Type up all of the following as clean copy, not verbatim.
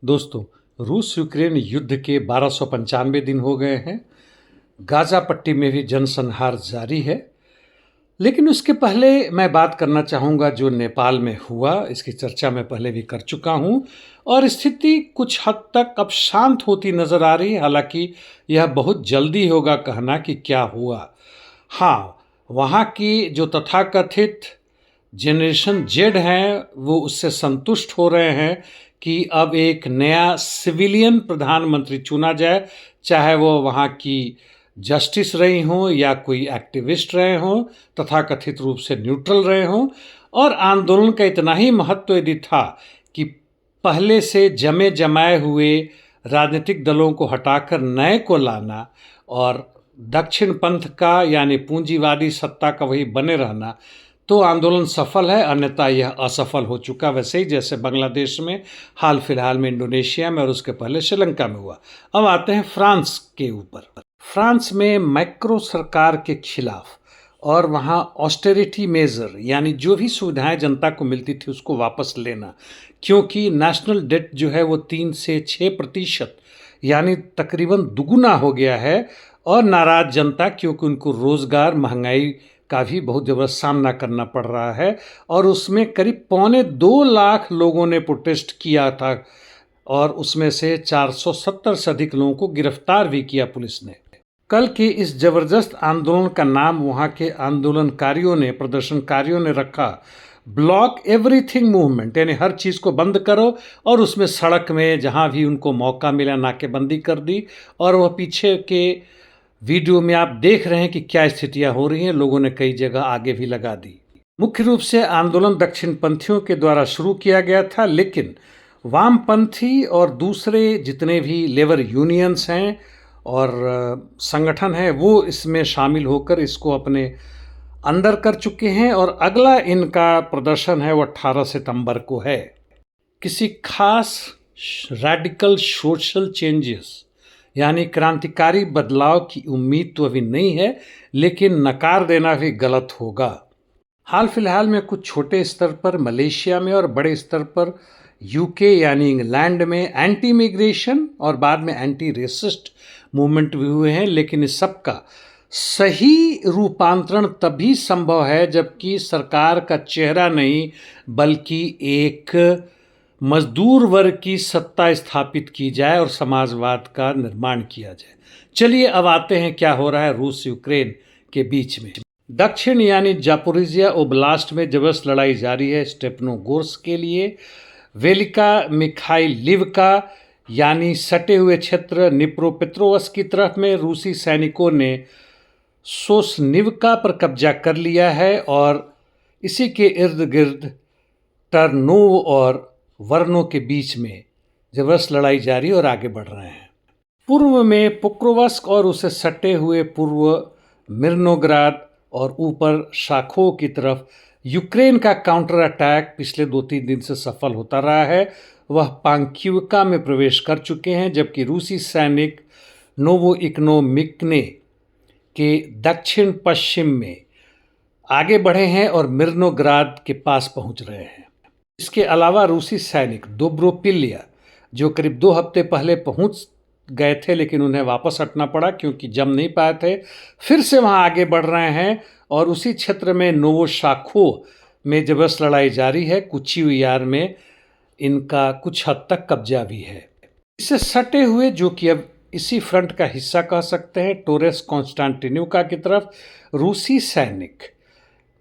दोस्तों, रूस यूक्रेन युद्ध के 1295 दिन हो गए हैं। गाज़ा पट्टी में भी जनसंहार जारी है। लेकिन उसके पहले मैं बात करना चाहूँगा जो नेपाल में हुआ। इसकी चर्चा मैं पहले भी कर चुका हूँ और स्थिति कुछ हद तक अब शांत होती नज़र आ रही है। हालांकि यह बहुत जल्दी होगा कहना कि क्या हुआ। हाँ, वहाँ की जो तथाकथित जनरेशन जेड हैं वो उससे संतुष्ट हो रहे हैं कि अब एक नया सिविलियन प्रधानमंत्री चुना जाए, चाहे वो वहाँ की जस्टिस रही हों या कोई एक्टिविस्ट रहे हों, तथाकथित रूप से न्यूट्रल रहे हों। और आंदोलन का इतना ही महत्व यदि था कि पहले से जमे जमाए हुए राजनीतिक दलों को हटाकर नए को लाना और दक्षिण पंथ का यानी पूंजीवादी सत्ता का वही बने रहना, तो आंदोलन सफल है। अन्यथा यह असफल हो चुका, वैसे ही जैसे बांग्लादेश में, हाल फिलहाल में इंडोनेशिया में और उसके पहले श्रीलंका में हुआ। अब आते हैं फ्रांस के ऊपर। फ्रांस में मैक्रो सरकार के खिलाफ और वहाँ ऑस्टेरिटी मेजर यानी जो भी सुविधाएं जनता को मिलती थी उसको वापस लेना, क्योंकि नेशनल डेट जो है वो 3 से 6% यानी तकरीबन दुगुना हो गया है। और नाराज जनता, क्योंकि उनको रोज़गार महंगाई का भी बहुत ज़बरदस्त सामना करना पड़ रहा है और उसमें करीब 2.25 लाख लोगों ने प्रोटेस्ट किया था और उसमें से 470 से अधिक लोगों को गिरफ्तार भी किया पुलिस ने। कल के इस जबरदस्त आंदोलन का नाम वहाँ के आंदोलनकारियों ने, प्रदर्शनकारियों ने रखा ब्लॉक एवरीथिंग मूवमेंट, यानी हर चीज़ को बंद करो। और उसमें सड़क में जहाँ भी उनको मौका मिला नाकेबंदी कर दी। और वह पीछे के वीडियो में आप देख रहे हैं कि क्या स्थितियां हो रही हैं। लोगों ने कई जगह आगे भी लगा दी। मुख्य रूप से आंदोलन दक्षिणपंथियों के द्वारा शुरू किया गया था, लेकिन वामपंथी और दूसरे जितने भी लेबर यूनियंस हैं और संगठन हैं वो इसमें शामिल होकर इसको अपने अंदर कर चुके हैं। और अगला इनका प्रदर्शन है वो 18 सितंबर को है। किसी खास रेडिकल सोशल चेंजेस यानी क्रांतिकारी बदलाव की उम्मीद तो अभी नहीं है, लेकिन नकार देना भी गलत होगा। हाल फिलहाल में कुछ छोटे स्तर पर मलेशिया में और बड़े स्तर पर यूके यानी इंग्लैंड में एंटी इमिग्रेशन और बाद में एंटी रेसिस्ट मूवमेंट भी हुए हैं। लेकिन इस सब का सही रूपांतरण तभी संभव है जबकि सरकार का चेहरा नहीं बल्कि एक मजदूर वर्ग की सत्ता स्थापित की जाए और समाजवाद का निर्माण किया जाए। चलिए अब आते हैं क्या हो रहा है रूस यूक्रेन के बीच में। दक्षिण यानी जापोरिजिया ओब्लास्ट में जबरदस्त लड़ाई जारी है स्टेपनोगोर्स्क के लिए। वेलिका मिखाइलिवका यानी सटे हुए क्षेत्र निप्रोपेट्रोव्स्क की तरफ में रूसी सैनिकों ने सोसनिवका पर कब्जा कर लिया है और इसी के इर्द गिर्द टर्नोव और वर्णों के बीच में जबरदस्त लड़ाई जारी और आगे बढ़ रहे हैं। पूर्व में पोक्रोवस्क और उसे सटे हुए पूर्व मिर्नोग्राद और ऊपर शाखों की तरफ यूक्रेन का काउंटर अटैक पिछले 2-3 दिन से सफल होता रहा है। वह पांक्यूका में प्रवेश कर चुके हैं, जबकि रूसी सैनिक नोवोइकनोमिकने के दक्षिण पश्चिम में आगे बढ़े हैं और मिर्नोग्राद के पास पहुंच रहे हैं। इसके अलावा रूसी सैनिक दोब्रोपिल्या जो करीब 2 हफ्ते पहले पहुंच गए थे लेकिन उन्हें वापस हटना पड़ा क्योंकि जम नहीं पाए थे, फिर से वहां आगे बढ़ रहे हैं और उसी क्षेत्र में नोवोशाखो में जबरदस्त लड़ाई जारी है। कुचियार में इनका कुछ हद तक कब्जा भी है। इससे सटे हुए जो कि अब इसी फ्रंट का हिस्सा कह सकते हैं, टोरेस कॉन्स्टेंटिनोवा की तरफ रूसी सैनिक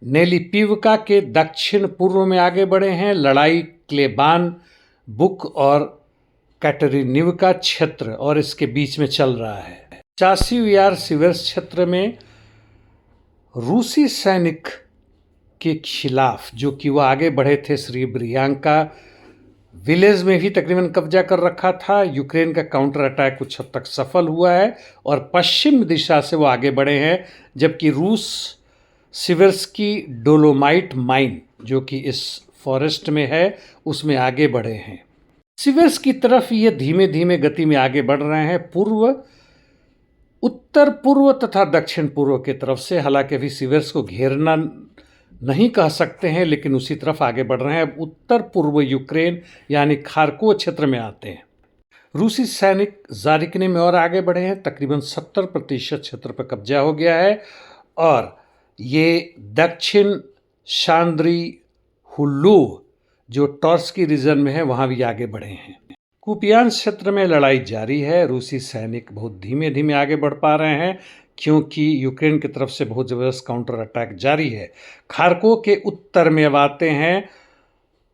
नेलिपिवका के दक्षिण पूर्व में आगे बढ़े हैं। लड़ाई क्लेबान बुक और कैटरीनिवका क्षेत्र और इसके बीच में चल रहा है। चासियार सिवर्स क्षेत्र में रूसी सैनिक के खिलाफ जो कि वह आगे बढ़े थे, श्री ब्रियांका विलेज में भी तकरीबन कब्जा कर रखा था। यूक्रेन का काउंटर अटैक कुछ हद तक सफल हुआ है और पश्चिम दिशा से वो आगे बढ़े हैं, जबकि रूस सिवर्स्की डोलोमाइट माइन जो कि इस फॉरेस्ट में है उसमें आगे बढ़े हैं। सिवर्स की तरफ ये धीमे धीमे गति में आगे बढ़ रहे हैं पूर्व, उत्तर पूर्व तथा दक्षिण पूर्व की तरफ से। हालांकि अभी सिवर्स को घेरना नहीं कह सकते हैं, लेकिन उसी तरफ आगे बढ़ रहे हैं। अब उत्तर पूर्व यूक्रेन यानी खार्कोव क्षेत्र में आते हैं। रूसी सैनिक जारिकने में और आगे बढ़े हैं, तकरीबन 70% क्षेत्र पर कब्जा हो गया है और ये दक्षिण शांद्री हुल्लू जो टॉर्स्की रीजन में है वहाँ भी आगे बढ़े हैं। कुपियान्स क्षेत्र में लड़ाई जारी है। रूसी सैनिक बहुत धीमे धीमे आगे बढ़ पा रहे हैं क्योंकि यूक्रेन की तरफ से बहुत ज़बरदस्त काउंटर अटैक जारी है। खार्को के उत्तर में अब आते हैं।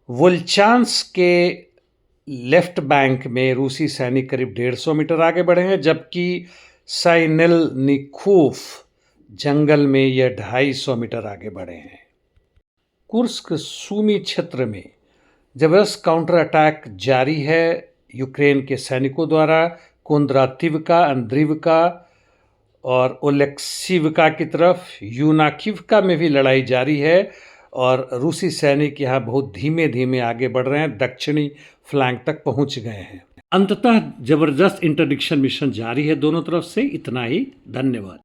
वोल्चांस्क के लेफ्ट बैंक में रूसी सैनिक करीब 150 मीटर आगे बढ़े हैं, जबकि साइनेलनिकोफ जंगल में यह 250 मीटर आगे बढ़े हैं। कुर्स्क सूमी क्षेत्र में जबरदस्त काउंटर अटैक जारी है यूक्रेन के सैनिकों द्वारा। कोंद्रातिवका, अंद्रिवका और ओलेक्सिवका की तरफ। यूनाकिवका में भी लड़ाई जारी है और रूसी सैनिक यहाँ बहुत धीमे धीमे आगे बढ़ रहे हैं, दक्षिणी फ्लैंक तक पहुँच गए हैं। अंततः जबरदस्त इंटरडिक्शन मिशन जारी है दोनों तरफ से। इतना ही, धन्यवाद।